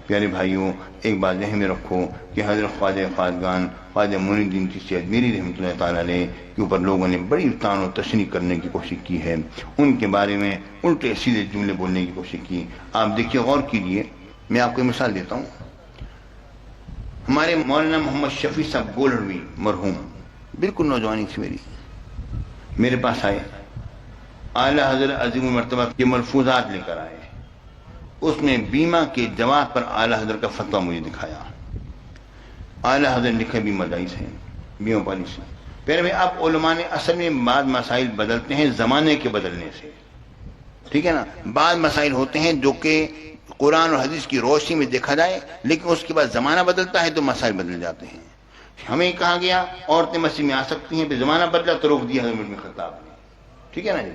پیارے بھائیوں، ایک بات ذہن میں رکھو کہ حضرت خواجہ خواجگان خواجہ معین الدین چشتی اجمیری رحمۃ اللہ تعالیٰ علیہ کے اوپر لوگوں نے بڑی طعن و تشنیع کرنے کی کوشش کی ہے، ان کے بارے میں الٹے سیدھے جملے بولنے کی کوشش کی۔ آپ دیکھیے، غور کیجیے، میں آپ کو ایک مثال دیتا ہوں۔ ہمارے مولانا محمد شفیع صاحب گولڑوی مرحوم، بالکل نوجوانی تھی میرے پاس آئے، اعلیٰ حضرت عظیم المرتبہ کے ملفوظات لے کر آئے، اس میں بیمہ کے جواز پر اعلیٰ حضرت کا فتویٰ مجھے دکھایا۔ اعلیٰ حضرت لکھے بیمہ جائز ہے، بیمہ پالیسی۔ پھر میں اب علماء نے اصل میں بعض مسائل بدلتے ہیں زمانے کے بدلنے سے، ٹھیک ہے نا، بعض مسائل ہوتے ہیں جو کہ قرآن اور حدیث کی روشنی میں دیکھا جائے، لیکن اس کے بعد زمانہ بدلتا ہے تو مسائل بدل جاتے ہیں۔ ہمیں کہا گیا عورتیں مسجد میں آ سکتی ہیں، پھر زمانہ بدلا تو روک دیا حضرت عمر بن خطاب نے، ٹھیک ہے نا جی۔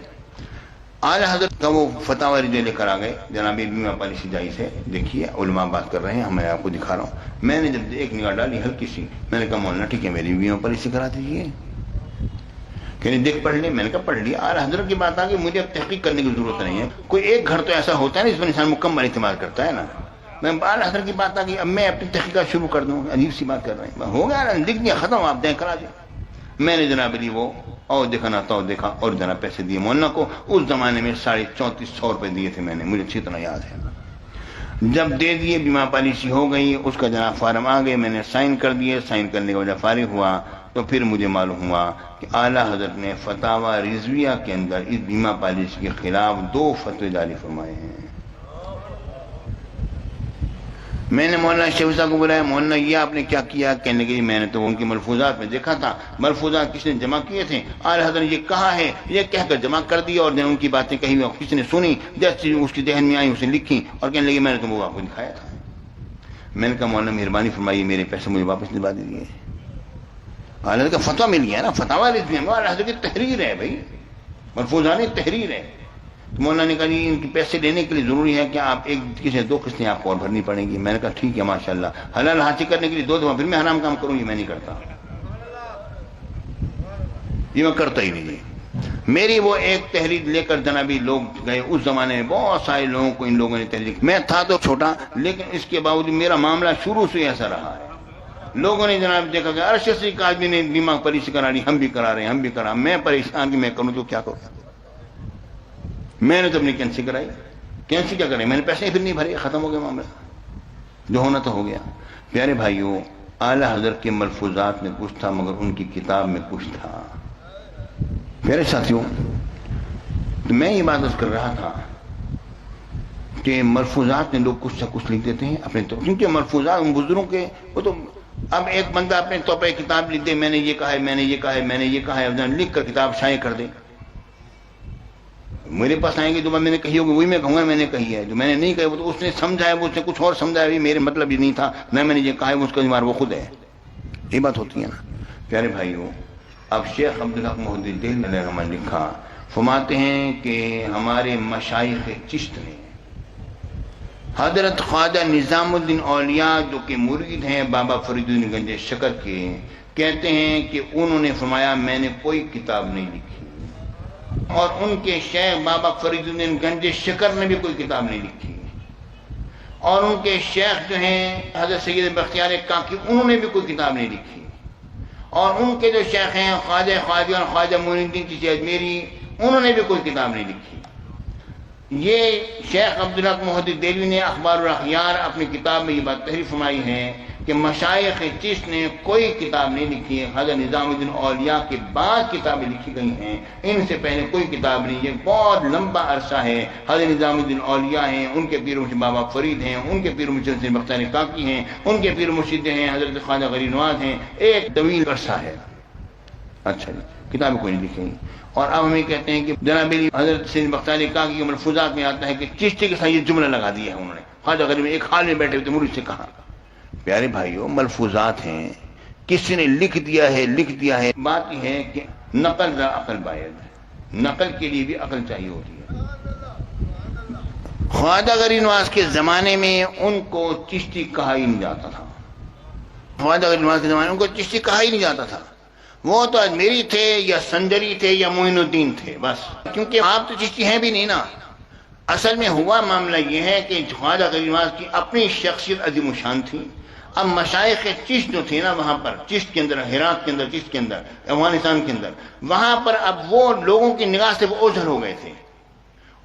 اعلیٰ حضرت کا وہ فتاوی جو لے کر آ گئے، جناب بیمہ پالیسی جائز ہے، دیکھیے علماء بات کر رہے ہیں، میں آپ کو دکھا رہا ہوں۔ میں نے جب ایک نگاہ ڈالی ہلکی سی، میں نے کہا مولانا ٹھیک ہے، میری بیمہ پالیسی کرا دیجیے۔ کہ نہیں دیکھ پڑھ لیں، میں نے کہا پڑھ لیا۔ اعلیٰ حضرت کی بات آ گئی، مجھے اب تحقیق کرنے کی ضرورت نہیں ہے۔ کوئی ایک گھر تو ایسا ہوتا ہے نا جس میں انسان مکمل اعتماد کرتا ہے نا۔ میں اعلیٰ حضرت کی بات آ گئی، اب میں اپنی تحقیقات شروع کر دوں، عجیب سی بات کر رہے ہیں۔ ہو گیا لکھ دیا، ختم، آپ دیں کرا دیں۔ میں نے جناب علی وہ اور دیکھا نہ تو دیکھا اور جناب پیسے دیے مولانا کو۔ اس زمانے میں 3450 روپے دیے تھے میں نے، مجھے اچھی طرح یاد ہے۔ جب دے دیے، بیمہ پالیسی ہو گئی، اس کا جناب فارم آ گئے، میں نے سائن کر دیے۔ سائن کرنے کے بعد فارغ ہوا تو پھر مجھے معلوم ہوا کہ اعلیٰ حضرت نے فتاوی رضویہ کے اندر اس بیمہ پالیسی کے خلاف 2 فتوے جاری فرمائے ہیں۔ میں نے مولانا شفیع صاحب کو بلایا، مولانا یہ آپ نے کیا کیا؟ کہنے لگے میں نے تو ان کے ملفوظات میں دیکھا تھا، ملفوظات کس نے جمع کیے تھے، اعلیٰ حضرت نے یہ کہا ہے، یہ کہہ کر جمع کر دیا، اور ان کی باتیں کہی ہوئی کسی نے سنی، جیسے اس کی ذہن میں آئی اسے لکھی، اور کہنے لگے میں نے تو وہ آپ کو دکھایا تھا۔ میں نے کہا مولانا مہربانی فرمائیے، میرے پیسے مجھے واپس دلوا دیجیے۔ اعلیٰ حضرت کا فتویٰ مل گیا نا، فتاوی رضویہ میں اعلیٰ حضرت کی تحریر ہے بھائی، ملفوظات تحریر ہے۔ تو مولانا نے کہا جی ان کے پیسے لینے کے لیے ضروری ہے کہ آپ ایک کسی 2 قسطیں آپ کو اور بھرنی پڑیں گی۔ میں نے کہا ٹھیک ہے ماشاءاللہ، حلال حاصل کرنے کے لیے 2 دفعہ پھر میں حرام کام کروں گی، میں نہیں کرتا، یہ میں کرتا ہی نہیں جی۔ میری وہ ایک تحریر لے کر جنابی لوگ گئے، اس زمانے میں بہت سارے لوگوں کو ان لوگوں نے تحریر، میں تھا تو چھوٹا، لیکن اس کے باوجود میرا معاملہ شروع سے ایسا رہا ہے۔ لوگوں نے جناب دیکھا کہ ارشد کا آدمی نے بیمہ پالیسی کرا لی، ہم بھی کرا رہے ہیں، ہم بھی کرا، میں پریشان کہ میں کروں تو کیا کروں۔ میں نے تو اپنی کینسی کرائی، کینسی کیا کریں، میں نے پیسے پھر نہیں بھرے، ختم ہو گیا معاملہ، جو ہونا تو ہو گیا۔ پیارے بھائیوں، اعلیٰ حضرت کے ملفوظات میں کچھ تھا مگر ان کی کتاب میں کچھ تھا۔ پیارے ساتھیوں، تو میں یہ بات کر رہا تھا کہ ملفوظات میں لوگ کچھ سے کچھ لکھ دیتے ہیں اپنے طور، کیونکہ ملفوظات ان بزرگوں کے، وہ تو اب ایک بندہ اپنے طور پہ کتاب لکھ دے، میں نے یہ کہا ہے، میں نے یہ کہا ہے، میں نے یہ کہا ہے، لکھ کر کتاب شائع کر دے، میرے پاس آئیں گے جو میں نے کہی ہوگی وہی میں کہوں گا میں نے کہی ہے، جو میں نے نہیں کہی وہ تو اس نے سمجھا ہے، وہ اس نے کچھ اور سمجھا ہے، میرے مطلب یہ نہیں تھا، میں نے یہ کہا ہے، اس کا ذمہ وہ خود ہے، یہ بات ہوتی ہے نا۔ پیارے بھائیوں، اب شیخ عبدالحق محدث دہلوی علیہ الرحمہ لکھا، فرماتے ہیں کہ ہمارے مشائخ چشت نے حضرت خواجہ نظام الدین اولیاء جو کہ مرید ہیں بابا فرید الدین گنج شکر کے، کہتے ہیں کہ انہوں نے فرمایا میں نے کوئی کتاب نہیں لکھی، اور ان کے شیخ بابا فرید الدین گنج شکر نے بھی کوئی کتاب نہیں لکھی، اور ان کے شیخ جو ہیں حضرت سید بختیار کاکی انہوں نے بھی کوئی کتاب نہیں لکھی، اور ان کے جو شیخ ہیں خواجہ خواجہ اور خواجہ معین الدین چشتی اجمیری انہوں نے بھی کوئی کتاب نہیں لکھی۔ یہ شیخ عبدالحق محدث دہلوی نے اخبار الاخیار اپنی کتاب میں یہ بات تحریر فرمائی ہے کہ مشائخ چشت نے کوئی کتاب نہیں لکھی ہے، حضرت نظام الدین اولیاء کے بعد کتابیں لکھی گئی ہیں، ان سے پہلے کوئی کتاب نہیں، یہ بہت لمبا عرصہ ہے۔ حضرت نظام الدین اولیاء ہیں، ان کے پیر مرشد بابا فرید ہیں، ان کے پیر مرشد سید بختیار کاکی ہیں، ان کے پیر مرشد ہیں حضرت خواجہ غریب نواز ہیں، ایک طویل عرصہ ہے۔ اچھا جی، کتابیں کوئی نہیں لکھی، اور اب ہمیں کہتے ہیں کہ جناب حضرت سید بختیار کاکی کے ملفوظات میں آتا ہے کہ چشتی کے ساتھ یہ جملہ لگا دیا ہے انہوں نے، خواجہ غریب ایک حال میں بیٹھے ہوئے مرید سے کہا۔ پیارے بھائیوں، ملفوظات ہیں، کسی نے لکھ دیا ہے، بات یہ ہے کہ نقل را عقل باید، نقل کے لیے بھی عقل چاہیے ہوتی ہے۔ خواجہ غریب نواز کے زمانے میں ان کو چشتی کہا ہی نہیں جاتا تھا، خواجہ غریب نواز کے زمانے میں ان کو چشتی کہا ہی نہیں جاتا تھا، وہ تو اجمیری تھے یا سنجری تھے یا معین الدین تھے بس، کیونکہ آپ تو چشتی ہیں بھی نہیں نا، اصل میں ہوا معاملہ یہ ہے کہ خواجہ غریب نواز کی اپنی شخصیت عظیم الشان تھی. اب مشائخ چشت جو تھے نا وہاں پر چشت کے اندر، ہرات کے اندر، چشت کے اندر، افغانستان کے اندر، وہاں پر اب وہ لوگوں کی نگاہ سے وہ اوجھل ہو گئے تھے.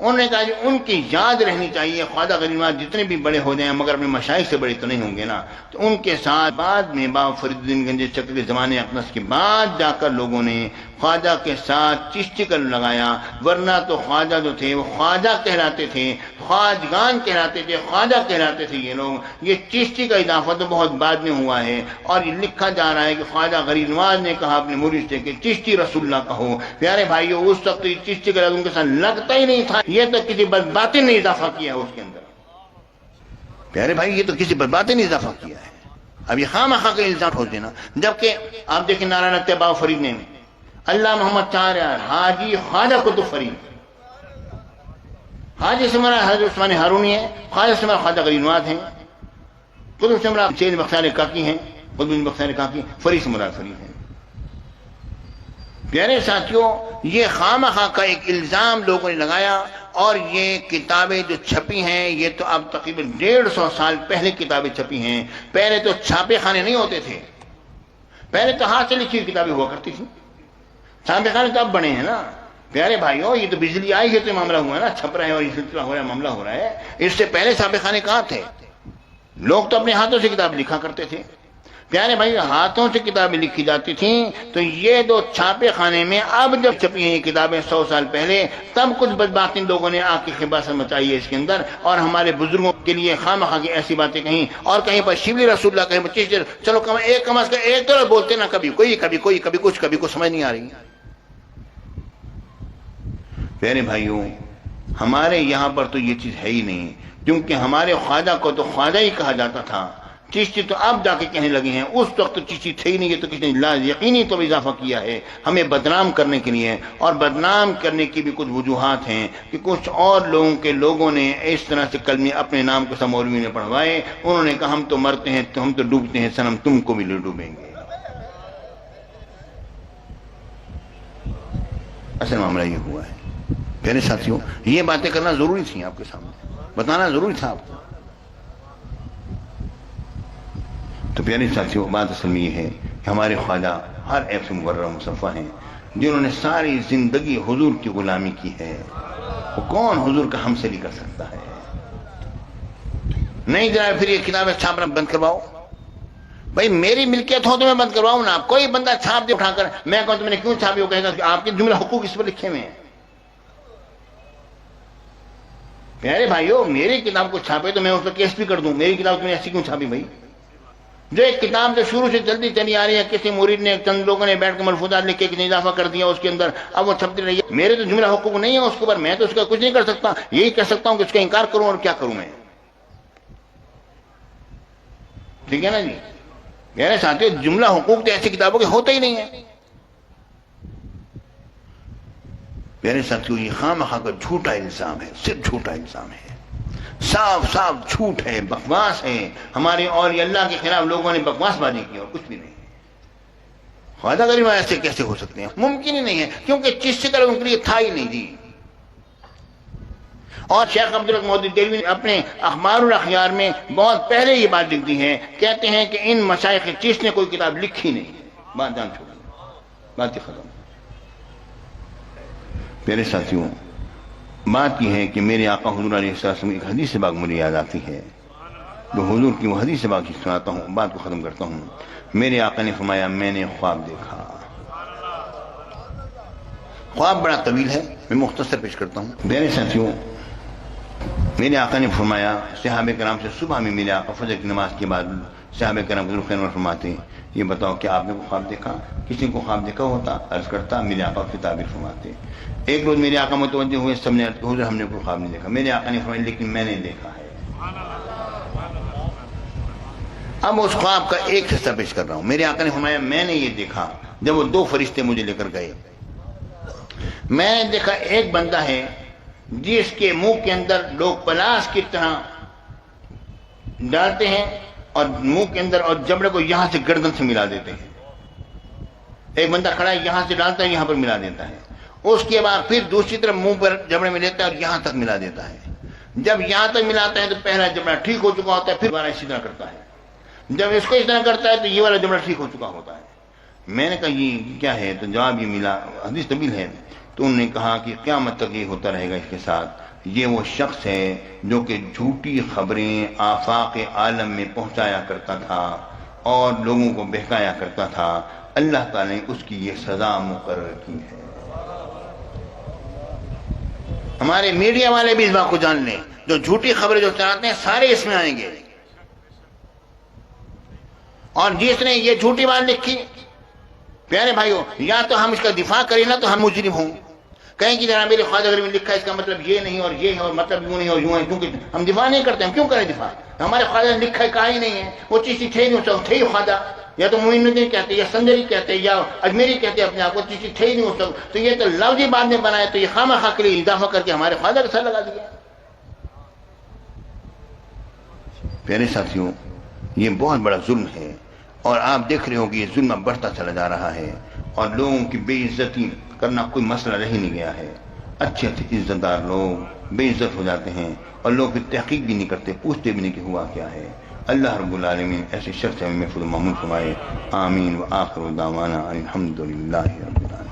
انہوں نے کہا کہ ان کی یاد رہنی چاہیے. خواجہ غریب نواز جتنے بھی بڑے ہو جائیں مگر اپنے مشائخ سے بڑے تو نہیں ہوں گے نا. تو ان کے ساتھ بعد میں بابا فرید الدین گنج چکر کے زمانے اقدس کے بعد جا کر لوگوں نے خواجہ کے ساتھ چشتی کا لگایا. ورنہ تو خواجہ جو تھے وہ خواجہ کہلاتے تھے، خواجگان کہلاتے تھے، خواجہ کہلاتے تھے یہ لوگ. یہ چشتی کا اضافہ تو بہت بعد میں ہوا ہے، اور یہ لکھا جا رہا ہے کہ خواجہ غریب نواز نے کہا اپنے مرید سے کہ چشتی رسول اللہ کہو. پیارے بھائیو، اس وقت چشتی کا لفظ ان کے ساتھ لگتا ہی نہیں تھا. یہ تو کسی بدباطن نے اضافہ کیا ہے اس کے اندر. پیارے بھائی، یہ تو کسی بدباطن نے اضافہ کیا ہے. اب یہ خواہ مخواہ کا الزام ہو دینا. جبکہ آپ دیکھیں نعرہ لگتے بابا فرید نے اللہ محمد چار یار حاجی خواجہ قطب فرید. حاجی سے مراد حضرت عثمان ہارونی ہے، خواجہ سے مراد خواجہ غریب نواز ہیں، قطب سے مراد سید بختیار کاکی ہیں، قطب بن بختیار کاکی، فرید سے مراد فرید ہیں. پیارے ساتھیوں، یہ خواہ مخواہ کا ایک الزام لوگوں نے لگایا. اور یہ کتابیں جو چھپی ہیں یہ تو اب تقریباً 150 سال پہلے کتابیں چھپی ہیں. پہلے تو چھاپے خانے نہیں ہوتے تھے، پہلے تو ہاتھ سے لکھی ہوئی کتابیں ہوا کرتی تھی. چھاپے خانے تو اب بنے ہیں نا. پیارے بھائیوں، یہ تو بجلی آئی ہے تو معاملہ ہوا ہے نا، چھپ رہا ہے اور یہ سلسلہ ہو رہا ہے، معاملہ ہو رہا ہے. اس سے پہلے چھاپے خانے کہاں تھے؟ لوگ تو اپنے ہاتھوں سے کتاب لکھا کرتے تھے. پیارے بھائی، ہاتھوں سے کتابیں لکھی جاتی تھیں. تو یہ دو چھاپے خانے میں اب جب چھپی ہیں یہ کتابیں 100 سال پہلے، تب کچھ بدباطن لوگوں نے آ کے خباثت مچائی ہے اس کے اندر، اور ہمارے بزرگوں کے لیے خواہ مخواہ کی ایسی باتیں کہیں، اور کہیں پر شبلی رسول اللہ، کہیں پر چیز. چلو کم از کم ایک طرح بولتے نا، کبھی کوئی کبھی کوئی کبھی کچھ کبھی کچھ سمجھ نہیں آ رہی. پیارے بھائیوں، ہمارے یہاں پر تو یہ چیز ہے ہی نہیں، کیونکہ ہمارے خواجہ کو تو خواجہ ہی کہا جاتا تھا. چشتی تو اب جا کے کہنے لگے ہیں، اس وقت تو چشتی تھے ہی نہیں. یہ تو کسی نے لا یقینی تو اضافہ کیا ہے ہمیں بدنام کرنے کے لیے. اور بدنام کرنے کی بھی کچھ وجوہات ہیں کہ کچھ اور لوگوں نے اس طرح سے کلمے اپنے نام کے مولوی نے پڑھوائے. انہوں نے کہا ہم تو مرتے ہیں تو ہم تو ڈوبتے ہیں صنم، تم کو بھی ڈوبیں گے. اصل معاملہ یہ ہوا ہے. پیارے ساتھیوں، یہ باتیں کرنا ضروری تھیں، آپ کے سامنے بتانا ضروری تھا آپ کو. تو پیارے ساتھیوں، بات اصل میں یہ ہے کہ ہمارے خواجہ ہر عیب سے مبرہ مصفہ ہیں، جنہوں نے ساری زندگی حضور کی غلامی کی ہے. وہ کون حضور کا ہم سے نہیں کر سکتا ہے؟ نہیں جناب، پھر یہ کتابیں چھاپنا بند کرواؤ. بھائی میری ملکیت ہو تو میں بند کرواؤں نا. کوئی بندہ چھاپ دے اٹھا کر، میں کہوں تو میں نے کیوں چھاپی؟ وہ کہے گا کہ آپ کے جملہ حقوق اس پر لکھے ہوئے ہیں. پیارے بھائیو، میری کتاب کو چھاپے تو میں اس پر کیس بھی کر دوں. میری کتاب تم نے ایسی کیوں چھاپی بھائی؟ جو ایک کتاب جو شروع سے جلدی چلی آ رہی ہے، کسی مرید نے چند لوگوں نے بیٹھ کے ملفوظات لکھ کے کسی اضافہ کر دیا اس کے اندر، اب وہ چھپتی رہی ہے. میرے تو جملہ حقوق نہیں ہے اس کے اوپر، میں تو اس کا کچھ نہیں کر سکتا. یہی کہہ سکتا ہوں کہ اس کا انکار کروں، اور کیا کروں میں. ٹھیک ہے نا جی. میرے ساتھیوں، جملہ حقوق تو ایسی کتابوں کے ہوتے ہی نہیں ہے. میرے ساتھیوں، یہ خواہ مخواہ کا جھوٹا الزام ہے، صرف جھوٹا الزام ہے، صاف صاف جھوٹ ہے، بکواس ہے. ہمارے اور اللہ کے خلاف لوگوں نے بکواس بازی کی اور کچھ بھی نہیں. خواجہ غریب ایسے کیسے ہو سکتے ہیں؟ ممکن ہی نہیں ہے، کیونکہ چشتی کا ان کے لیے تھا ہی نہیں جی. اور شیخ عبدالرحمن مودودی دہلوی نے اپنے اخبار الاخیار میں بہت پہلے یہ بات لکھ دی ہے. کہتے ہیں کہ ان مشائخ چشت نے کوئی کتاب لکھی نہیں ہے. بات جان چھوڑی، بات ہی ختم. میرے ساتھیوں، بات یہ ہے کہ میرے آقا حضور علیہ السلام ایک حدیث پاک مجھے یاد آتی ہے، جو حضور کی وہ حدیث پاک سناتا ہوں، بات کو ختم کرتا ہوں. میرے آقا نے فرمایا، میں نے خواب دیکھا. خواب بڑا طویل ہے، میں مختصر پیش کرتا ہوں. میرے ساتھیوں، میرے آقا نے فرمایا، صحابہ کرام سے صبح میں میرے آقا فجر کی نماز کے بعد صحابہ کرام کو خیر فرماتے، یہ بتاؤ کہ آپ نے کوئی خواب دیکھا؟ کسی کو خواب دیکھا ہوتا؟ عرض کرتا، میرے آقا کی تعبیر فرماتے. ایک روز میرے آقا متوجہ ہوئے، سب نے حضور ہم نے کوئی خواب نہیں دیکھا. میرے آقا نے فرمایا، لیکن میں نے دیکھا ہے. اب اس خواب کا ایک حصہ پیش کر رہا ہوں. میرے آقا نے فرمایا، میں نے یہ دیکھا جب وہ 2 فرشتے مجھے لے کر گئے. میں نے دیکھا ایک بندہ ہے جس کے منہ کے اندر لوگ پلاس کی طرح ڈالتے ہیں اور منہ کے اندر اور جبڑے کو یہاں سے گردن سے ملا دیتے ہیں. ایک بندہ کھڑا ہے، یہاں سے ڈالتا ہے، یہاں پر ملا دیتا ہے. اس کے بعد پھر دوسری طرف منہ پر جبڑے میں لیتا ہے اور یہاں تک ملا دیتا ہے. جب یہاں تک ملاتے ہیں تو پہلا جملہ ٹھیک ہو چکا ہوتا ہے، پھر دوبارہ اسی طرح کرتا ہے، جب اس کو اس طرح کرتا ہے تو یہ والا جملہ ٹھیک ہو چکا ہوتا ہے۔ میں نے کہا یہ کیا ہے؟ تو جواب یہ ملا، حدیث طویل ہے، تو انہوں نے کہا کہ قیامت تک یہ ہوتا رہے گا اس کے ساتھ، یہ وہ شخص ہے جو کہ جھوٹی خبریں آفاق عالم میں پہنچایا کرتا تھا اور لوگوں کو بہکایا کرتا تھا، اللہ تعالیٰ نے اس کی یہ سزا مقرر کی ہے۔ ہمارے میڈیا والے بھی اس بات کو جان لیں، جو جھوٹی خبریں جو چلاتے ہیں سارے اس میں آئیں گے، اور جس نے یہ جھوٹی بات لکھی، پیارے بھائیو، یا تو ہم اس کا دفاع کریں نا تو ہم مجرم ہوں، کہیں کہ جناب میرے خواجہ اگر میں لکھا ہے اس کا مطلب یہ نہیں اور یہ ہے اور مطلب یوں نہیں اور یوں ہے، کیونکہ ہم دفاع نہیں کرتے، ہم کیوں کریں دفاع؟ ہمارے خواجہ نے لکھا ہے کہا ہی نہیں ہے، وہ چیز تھے نہیں، اس تھے ہی خواجہ، یا تو معین الدین کہتے یا سندری کہتے یا اجمیری کہتے اپنے آپ کو، چیز تھے ہی نہیں اس وقت، تو یہ تو لفظی بعد میں بنایا، تو یہ خواہ خواہ کے لیے اضافہ کر کے ہمارے خواجہ کا سر لگا دیا۔ پیارے ساتھیوں، یہ بہت بڑا ظلم ہے، اور آپ دیکھ رہے ہو کہ یہ ظلم بڑھتا چلا جا رہا ہے، اور لوگوں کی بے عزتی کرنا کوئی مسئلہ رہ نہیں گیا ہے، اچھے اچھے عزت دار لوگ بے عزت ہو جاتے ہیں، اور لوگ پھر تحقیق بھی نہیں کرتے، پوچھتے بھی نہیں کہ ہوا کیا ہے۔ اللہ رب العالمین ایسے شخص ہمیں محفوظ و معمول فرمائے، آمین، وآخر دعوانا الحمدللہ رب العالمین۔